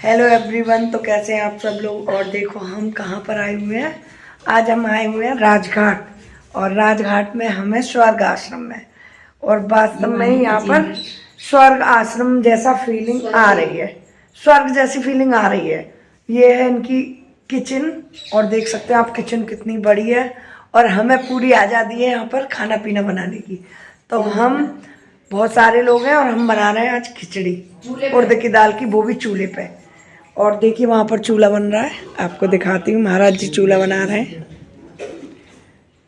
Hello everyone. तो कैसे हैं आप सब लोग। और देखो हम कहाँ पर आए हुए हैं। आज हम आए हुए हैं राजघाट, और राजघाट में हमें स्वर्ग आश्रम में, और वास्तव में यहाँ पर स्वर्ग आश्रम जैसा फीलिंग आ रही है, स्वर्ग जैसी फीलिंग आ रही है। ये है इनकी किचन, और देख सकते हैं आप किचन कितनी बड़ी है, और हमें पूरी आज़ादी है यहाँ पर खाना पीना बनाने की। तो हम बहुत सारे लोग हैं और हम बना रहे हैं आज खिचड़ी उड़द की दाल की, वो भी चूल्हे पे। और देखिए वहाँ पर चूल्हा बन रहा है, आपको दिखाती हूँ। महाराज जी चूल्हा बना रहे हैं,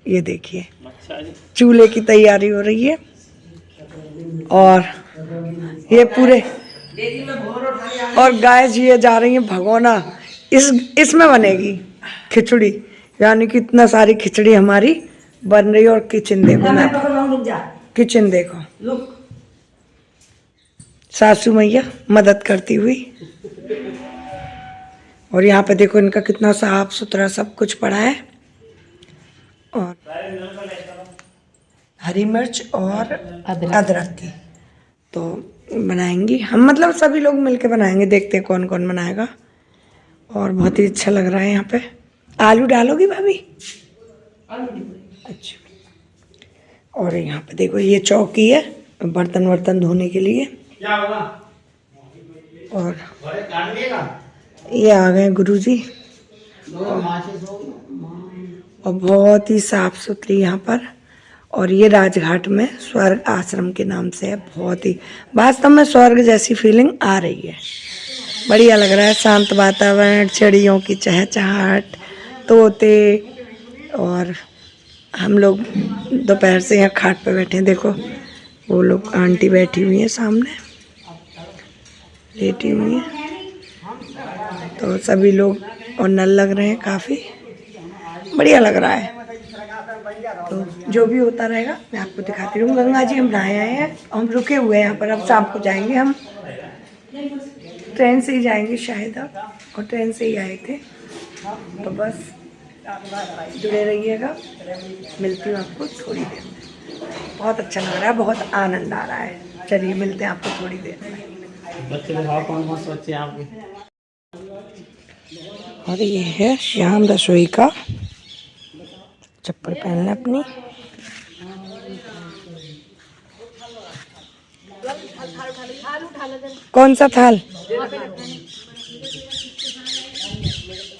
ये देखिए चूल्हे की तैयारी हो रही है। और ये पूरे, और गाय जी ये जा रही है भगोना, इसमें बनेगी खिचड़ी, यानी कि इतना सारी खिचड़ी हमारी बन रही है। और किचन देखो, मैं किचन देखो, सासू मैया मदद करती हुई। और यहाँ पे देखो इनका कितना साफ सुथरा सब कुछ पड़ा है। और हरी मिर्च और अदरक की तो बनाएंगी हम, मतलब सभी लोग मिलके बनाएंगे। देखते हैं कौन कौन बनाएगा। और बहुत ही अच्छा लग रहा है यहाँ पे। आलू डालोगी भाभी? अच्छा। और यहाँ पे देखो ये चौकी है बर्तन वर्तन धोने के लिए। और ये आ गए गुरुजी, और बहुत ही साफ सुथरी यहाँ पर। और ये राजघाट में स्वर्ग आश्रम के नाम से है। बहुत ही वास्तव में स्वर्ग जैसी फीलिंग आ रही है, बढ़िया लग रहा है। शांत वातावरण, चिड़ियों की चहचहाहट, तोते। और हम लोग दोपहर से यहाँ खाट पे बैठे हैं। देखो वो लोग आंटी बैठी हुई हैं सामने, लेटी हुई हैं। तो सभी लोग और नल लग रहे हैं, काफ़ी बढ़िया लग रहा है। तो जो भी होता रहेगा मैं आपको दिखाती रहूँ। गंगा जी हम नहाए आए हैं, हम रुके हुए हैं यहाँ पर। अब शाम को जाएंगे हम, ट्रेन से ही जाएंगे शायद अब, और ट्रेन से ही आए थे। तो बस जुड़े रहिएगा, मिलती हूँ आपको थोड़ी देर में। बहुत अच्छा लग रहा है, बहुत आनंद आ रहा है। चलिए मिलते हैं आपको थोड़ी देर में। बच्चे दिखाओ कौन कौन से बच्चे हैं आपके। और ये है श्याम रसोई का, चप्पल पहनना अपनी। कौन सा थाल?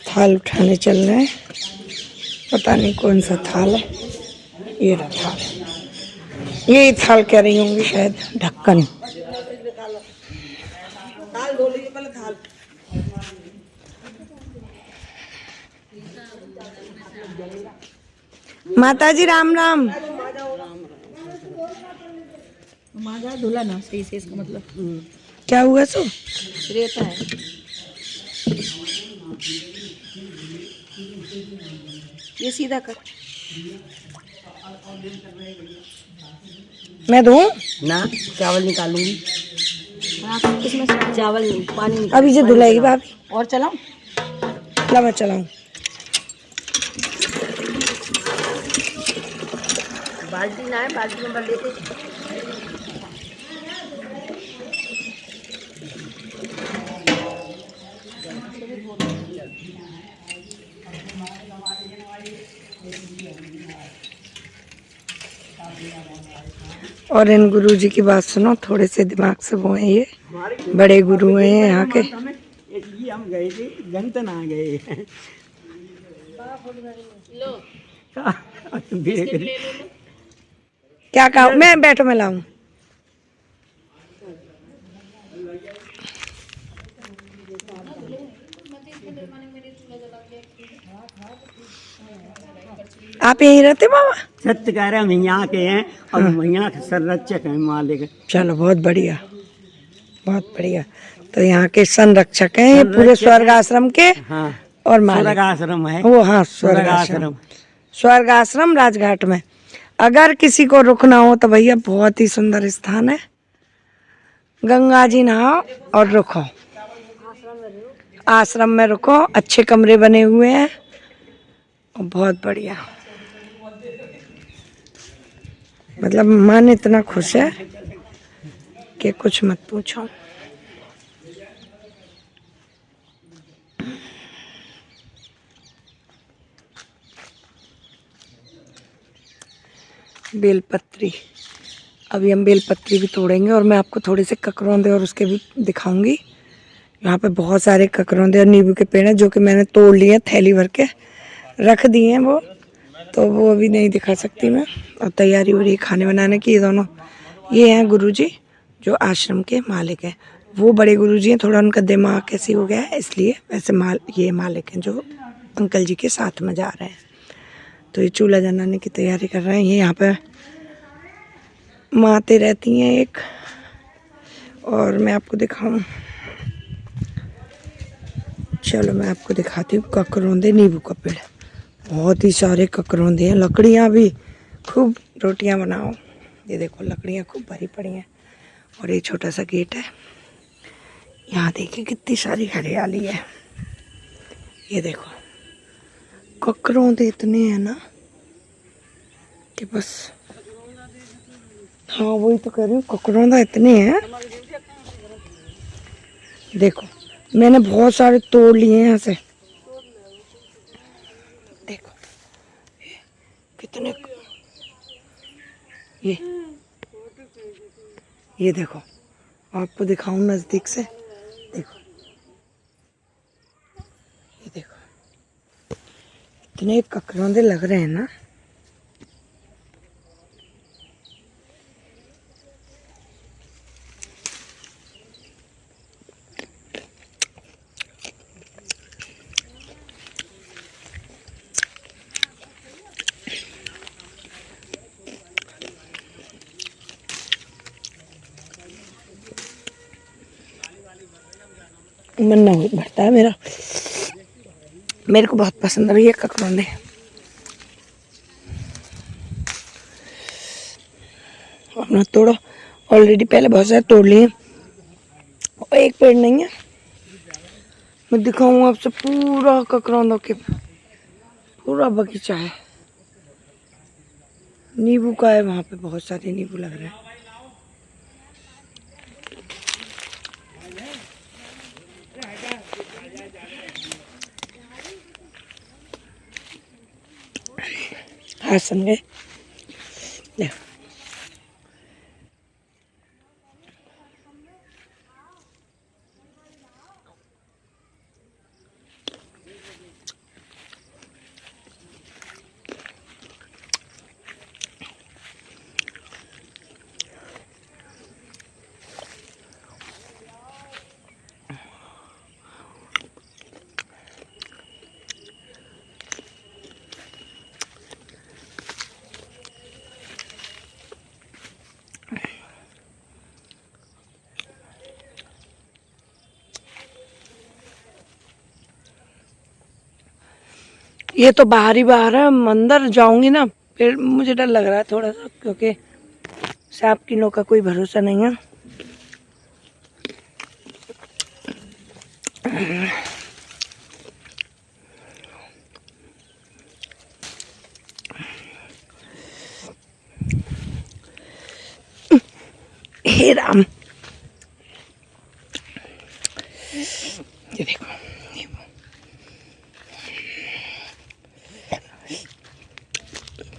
थाल उठाने चल रहे हैं, पता नहीं कौन सा थाल है। ये रहा थाल, ये थाल कह रही होंगी शायद, ढक्कन। माता जी राम राम। माजा धुला ना सही से, इसका मतलब क्या हुआ सो? रेता है। ये सीधा कर। मैं दूं ना चावल निकालूंगी। इसमें से चावल नहीं, पानी निकाल। अभी जो धुलाएगी भाभी। और चलाऊं? ला मैं चलाऊं। बाल्टी ना है, बाल्टी में भर देते। और इन गुरु जी की बात सुनो, थोड़े से दिमाग से वो हैं, ये बड़े गुरु हैं यहाँ के। हम गए थे गंतन आ गए। क्या कहा? मैं बैठो, मैं लाऊं। आप यहीं रहते बाबा? सत्य कह रहे हम यहाँ के हैं और यहाँ के संरक्षक हैं मालिक। चलो बहुत बढ़िया, बहुत बढ़िया। तो यहाँ के संरक्षक हैं ये पूरे स्वर्ग आश्रम के। हाँ, और मालिक स्वर्ग आश्रम है वो। हाँ स्वर्ग आश्रम, स्वर्ग आश्रम राजघाट में। अगर किसी को रुकना हो तो भैया बहुत ही सुंदर स्थान है। गंगा जी नहाओ और रुको, आश्रम में रुको। अच्छे कमरे बने हुए हैं, बहुत बढ़िया। मतलब मन इतना खुश है कि कुछ मत पूछो। बेलपत्री। अभी हम बेलपत्री भी तोड़ेंगे और मैं आपको थोड़े से ककरौंदे और उसके भी दिखाऊंगी। यहाँ पे बहुत सारे ककरौंदे और नींबू के पेड़ हैं जो कि मैंने तोड़ लिए, थैली भर के रख दिए हैं वो, तो वो अभी नहीं दिखा सकती मैं। और तैयारी हो रही है खाने बनाने की। ये दोनों ये हैं गुरुजी जो आश्रम के मालिक हैं। वो बड़े गुरुजी हैं, थोड़ा उनका दिमाग कैसे हो गया है इसलिए, वैसे ये मालिक हैं जो अंकल जी के साथ में जा रहे हैं। तो ये चूल्हा जलाने की तैयारी कर रहे हैं। ये यहाँ पे माते रहती हैं एक, और मैं आपको दिखाऊं, चलो मैं आपको दिखाती हूँ। ककरौंदे नींबू का पेड़, बहुत ही सारे ककरौंदे हैं। लकड़ियाँ भी खूब, रोटियाँ बनाओ। ये देखो लकड़ियाँ खूब भरी पड़ी हैं। और ये छोटा सा गेट है। यहाँ देखिए कितनी सारी हरियाली है। ये देखो ककरौंदे इतने हैं ना कि बस, हाँ वही तो कह रही हूँ, ककरौंदा इतने हैं। देखो मैंने बहुत सारे तोड़ लिए हैं यहाँ से। देखो कितने, ये देखो आपको दिखाऊं नजदीक से। देखो ये देखो इतने ककरौंदे लग रहे हैं ना। मन ना भरता है मेरा, मेरे को बहुत पसंद है भैया ककरौंदे। अपना तोड़ो, ऑलरेडी पहले बहुत सारे तोड़ लिए और एक पेड़ नहीं है। मैं दिखाऊंगा आपसे पूरा ककरौंदों के पूरा बगीचा है। नींबू का है, वहाँ पे बहुत सारे नींबू लग रहे हैं। हाँ समझे, देखो ये तो बाहर ही बाहर है। अंदर जाऊंगी ना फिर मुझे डर लग रहा है थोड़ा सा, क्योंकि सांप कीड़ों का कोई भरोसा नहीं है। हे राम, ये देखो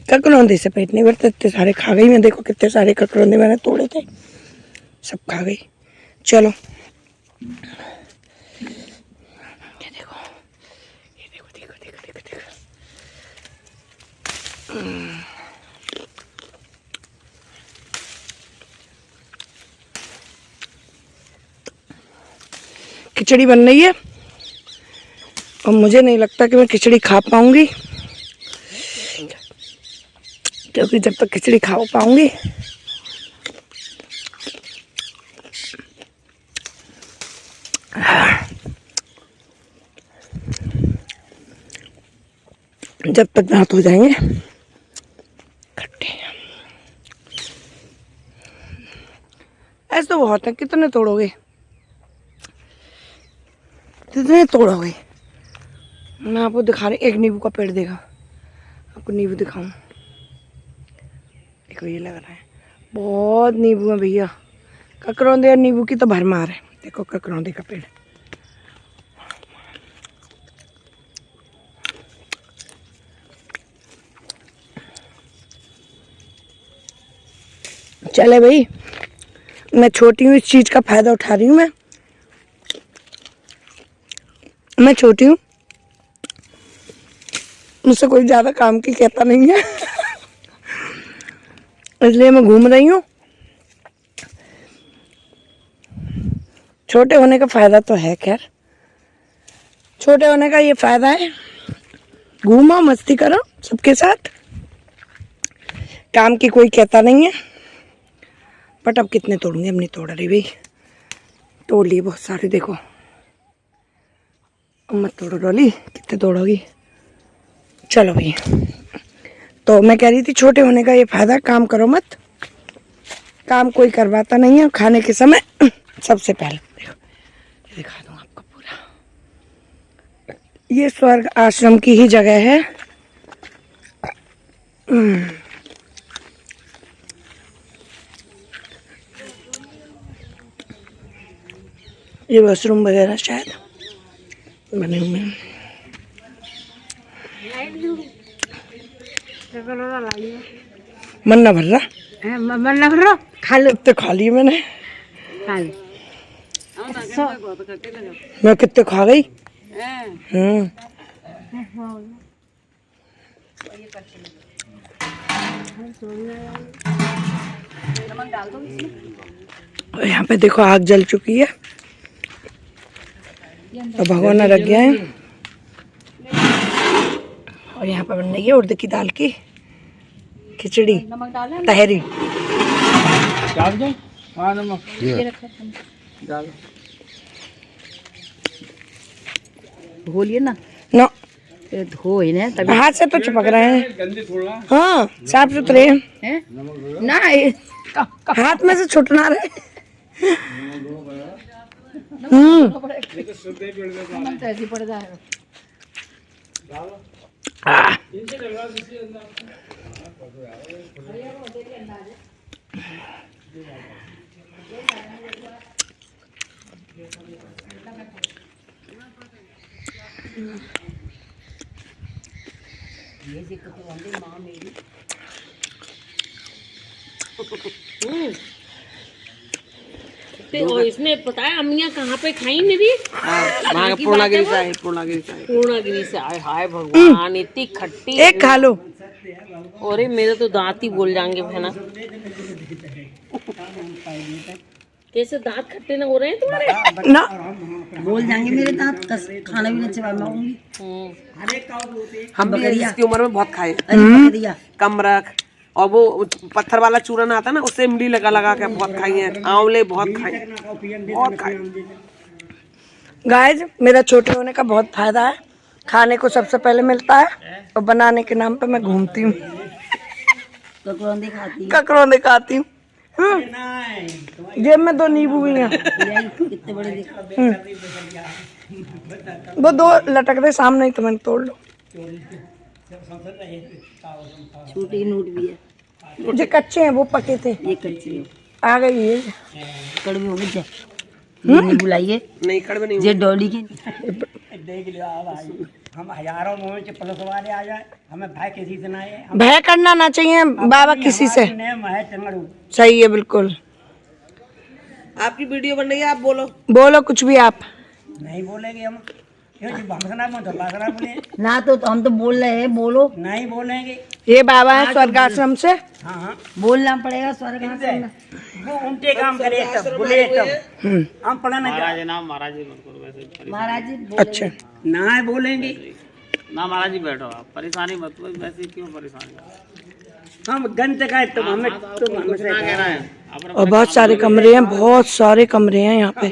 ककरौंदे से पेट नहीं भरता, इतने सारे खा गई मैं। देखो कितने सारे ककरौंदे मैंने तोड़े थे, सब खा गई। चलो ये देखो, ये देखो देखो देखो देखो देखो। खिचड़ी बन रही है और मुझे नहीं लगता कि मैं खिचड़ी खा पाऊंगी, क्योंकि जब तक खिचड़ी खा पाऊंगी जब तक दांत हो जाएंगे खट्टे। ऐसे तो बहुत है, कितने तोड़ोगे, कितने तोड़ोगे। मैं आपको दिखा रही, एक नींबू का पेड़ देखा, आपको नींबू दिखाऊं। देखो ये लग रहा है, बहुत नींबू है भैया। ककरौंदे और नींबू की तो भरमार है। देखो ककरौंदे का पेड़, चले भाई, मैं छोटी हूँ, इस चीज का फायदा उठा रही हूँ मैं छोटी हूँ, मुझसे कोई ज्यादा काम की कहता नहीं है इसलिए मैं घूम रही हूँ। छोटे होने का फायदा तो है, खैर छोटे होने का ये फायदा है, घूमो मस्ती करो सबके साथ, काम की कोई कहता नहीं है। बट अब कितने तोड़ूंगे, अब नहीं तोड़ रही भाई, तोड़ लिए बहुत सारे, देखो अब मत तोड़ो डॉली, कितने तोड़ोगी। चलो भाई, तो मैं कह रही थी छोटे होने का ये फायदा, काम करो मत, काम कोई करवाता नहीं है। खाने के समय सबसे पहले देखो, ये दिखा दूँ आपको पूरा, ये स्वर्ग आश्रम की ही जगह है। ये वॉशरूम वगैरह शायद बने हुए हैं। मन ना भर रहा, मन लग रहा, खा लो कितने खा लिए मैंने, खा लो। मैं कितने खा गई। और यहाँ पे देखो आग जल चुकी है तो भगोना रख गया है, और यहाँ पे बन रही है उड़द की दाल की खिचड़ी तहरी। बोलिए ना ना धो ही ना तभी हाथ से तो चिपक रहे हैं, हाँ साफ सुथरे हैं ना, ये हाथ में से छुटना रहे। ऐसी पड़ जाएगा। और इसमें पता है अम्मियाँ कहाँ पे खाई मेरी, पूर्णागिरी से आए, पूर्णागिरी से आए। हाय भगवान, इतनी खट्टी, एक खा लो। अरे मेरे तो दांत ही बोल जाएंगे बहना। कैसे दांत खट्टे ना हो रहे हैं तुम्हारे? ना बोल जाएंगे मेरे दांत, खाना भी नहीं चबा पाऊंगी। हम भी इसकी उम्र में बहुत खाए, दिया कम रख, और वो पत्थर वाला चूरन आता ना, उससे इमली लगा लगा के बहुत खाई है, आंवले बहुत खाए, बहुत खाए। गाइस, मेरा छोटे होने का बहुत फायदा है, खाने को सबसे पहले मिलता है और बनाने के नाम पे मैं घूमती हूँ, ककरौंदे खाती हूँ। जेब में 2 नींबू भी हैं, कितने बड़े वो 2 लटक रहे सामने ही, तो मैंने तोड़ लो। छोटे नोट भी है, जो कच्चे हैं वो पके थे, ये कच्चे आ गई है कड़वे हो गए। नहीं बुलाइए, नहीं कड़वे नहीं, जे डॉली के देख लियो हम हजारों मोह से पुलिस वाले आ जाए, हमें भय किसी से ना है, भय करना ना चाहिए बाबा किसी से, सही है बिल्कुल। आपकी वीडियो बन रही है, आप बोलो, बोलो कुछ भी आप। नहीं बोलेंगे हम, ना तो हम तो बोल रहे हैं, बोलो नहीं बोलेंगे। ये बाबा है स्वर्ग आश्रम से, हाँ हाँ बोलना पड़ेगा स्वर्ग आश्रम में। वो उनके काम करे तब बोले तब हम पढ़ा नहीं महाराज जी अच्छा ना बोलेंगे ना महाराज जी बैठो, आप परेशानी मत, वैसे क्यों परेशानी, हम गंत का है, तुम हमें हमसे कह रहे हैं और बहुत सारे कमरे हैं, बहुत सारे कमरे हैं यहाँ पे,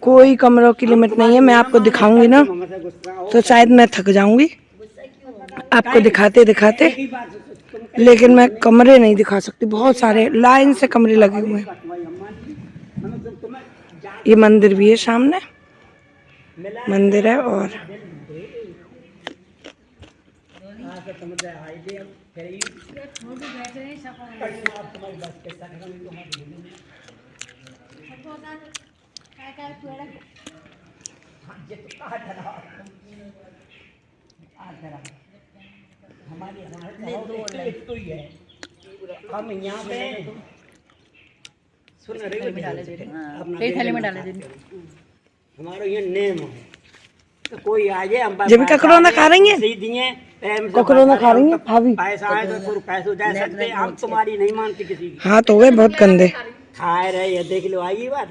कोई कमरों की लिमिट नहीं है। मैं आपको दिखाऊंगी ना तो शायद मैं थक जाऊंगी आपको दिखाते दिखाते, लेकिन मैं कमरे नहीं दिखा सकती, बहुत सारे लाइन से कमरे लगे हुए हैं। ये मंदिर भी है, सामने मंदिर है, और हम यहाँ पे थाली में डाले दे हमारा ये नेम है तो कोई आ जाए हम जब भी ककरौंदा खा रही हैं? दिए ककरौंदा खा रही हैं भाभी? पैसा है तो फिर पैसे दे सकते हैं, हम तुम्हारी नहीं मानती किसी की। हाथ हो गए बहुत गंदे। खाए रहे ये देख लो, आई बात।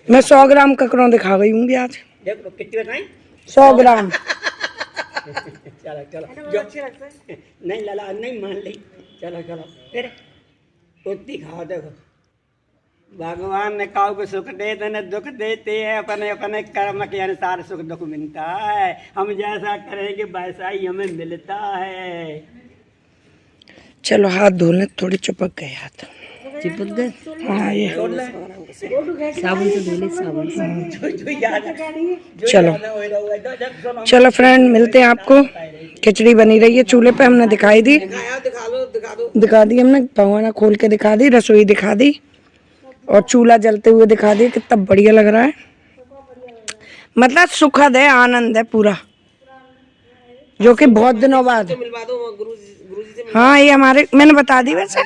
मैं 100 ग्राम ककरौंदे खा गई हूँ आज। देख लो कितने बताएं। 100 ग्राम। चलो चलो नहीं लला नहीं मान ली, चलो चलो फिर उतनी खाओ। देखो भगवान ने काऊ को सुख देते न दुख देते हैं, अपने अपने कर्म के अनुसार सुख दुख मिलता है। हम जैसा करेंगे वैसा ही हमें मिलता है। चलो हाथ धो लें, थोड़ी चिपक गए हाथ। चिपक गए। हाँ ये साबुन से धो ले, साबुन से। चलो चलो फ्रेंड, मिलते हैं आपको। खिचड़ी बनी रही है चूल्हे पे, हमने दिखाई दी, दिखा दी हमने। भगवाना खोल के दिखा दी, रसोई दिखा दी और चूल्हा जलते हुए दिखा दी। कितना बढ़िया लग रहा है, मतलब सुखद है, आनंद है पूरा, जो कि बहुत दिनों बाद। मिलवा दो गुरुजी से। हाँ ये हमारे, मैंने बता दी वैसे।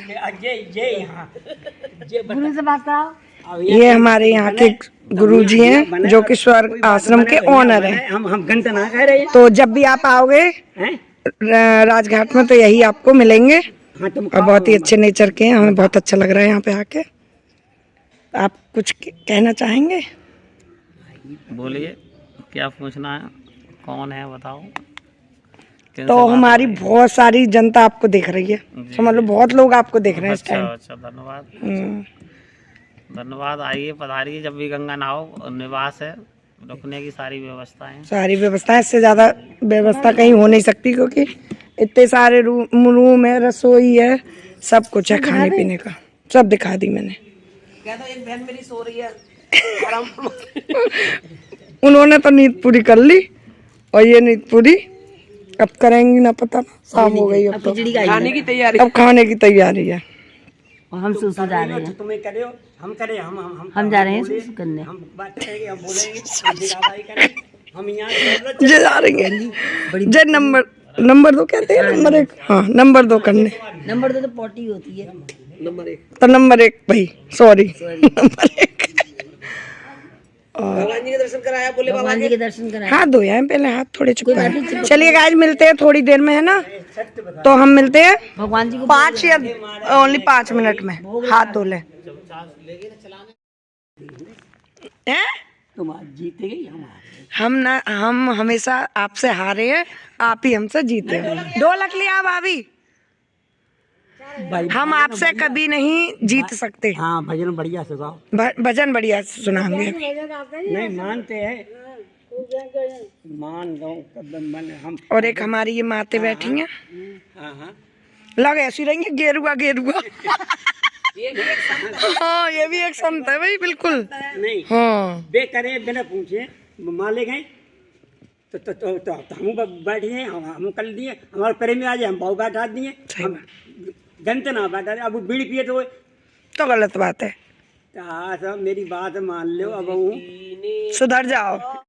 गुरु से बात कराओ। ये हमारे यहाँ के गुरुजी हैं जो कि स्वर्ग आश्रम के ओनर हैं। हम घंटा ना कह रहे हैं। तो जब भी आप आओगे राजघाट में तो यही आपको मिलेंगे। हाँ तुम और बहुत ही अच्छे नेचर के हैं, हमें बहुत अच्छा लग रहा है यहाँ पे आके। आप कुछ कहना चाहेंगे? बोलिए क्या पूछना है, कौन है बताओ। तो हमारी बहुत सारी जनता आपको देख रही है, समझ लो बहुत लोग आपको देख रहे हैं इस टाइम। अच्छा धन्यवाद धन्यवाद। आइए पधारिए, जब भी गंगा नहाओ, निवास है, रुकने की सारी व्यवस्थाएं हैं। सारी व्यवस्था, इससे ज्यादा व्यवस्था कहीं हो नहीं सकती, क्योंकि इतने सारे रूम है, रसोई है, सब कुछ है, खाने पीने का सब दिखा दी मैंने। क्या तो एक बहन मेरी सो रही है आराम। उन्होंने तो नींद पूरी कर ली और ये नींद पूरी अब करेंगी ना, पता ना, शाम हो गई अब तो खाने की तैयारी। अब खाने की तैयारी है। और हम सुसु जा रहे हैं। तुम्हें करे हो, हम करे, हम जा रहे हैं सुसु करने। हम बात करेंगे, हम बोलेंगे, हम दिखावाई करेंगे। हम यहाँ जे जा रही है, जे नंबर 2 कहते हैं, नंबर 1। हाँ नंबर 2 करने। नंबर 2 तो पोटी होती है। नंबर 1 तो नंबर 1 भाई, सॉरी नंबर 1। भगवान जी के दर्शन कराया, बोले बाबा भगवान जी के दर्शन कराए। हाथ धोया है पहले, हाथ थोड़े चुपका। चलिए गाइस, मिलते हैं थोड़ी देर में, है ना। तो हम मिलते हैं भगवान जी को 5 या ओनली 5 मिनट में। हाथ धो ले। हैं? तुम आज जीते गई, हम हमेशा आपसे हारे हैं, आप ही हमसे जीते हैं। 2 लख लिया भाभी, हम आपसे कभी नहीं जीत सकते। हाँ भजन बढ़िया सुनाओ। भजन बढ़िया सुनाएंगे। नहीं मानते हैं, मान दो मन हम। और एक हमारी ये माते बैठी हैं, हाँ हाँ लग ऐसी रहेंगे गेरुआ गेरुआ। हाँ ये भी एक संत है भाई, बिल्कुल। नहीं हाँ बेकरे बिना पूछे मान ले गए तो हम बैठे हैं, हम कर दिए। हमारे पेरे में आ जाए, हम भाव बैठा दिए। हम जनते ना बैठा, अब बीड़ी पिए तो गलत बात है। सब मेरी बात मान लो। अब सुधर जाओ।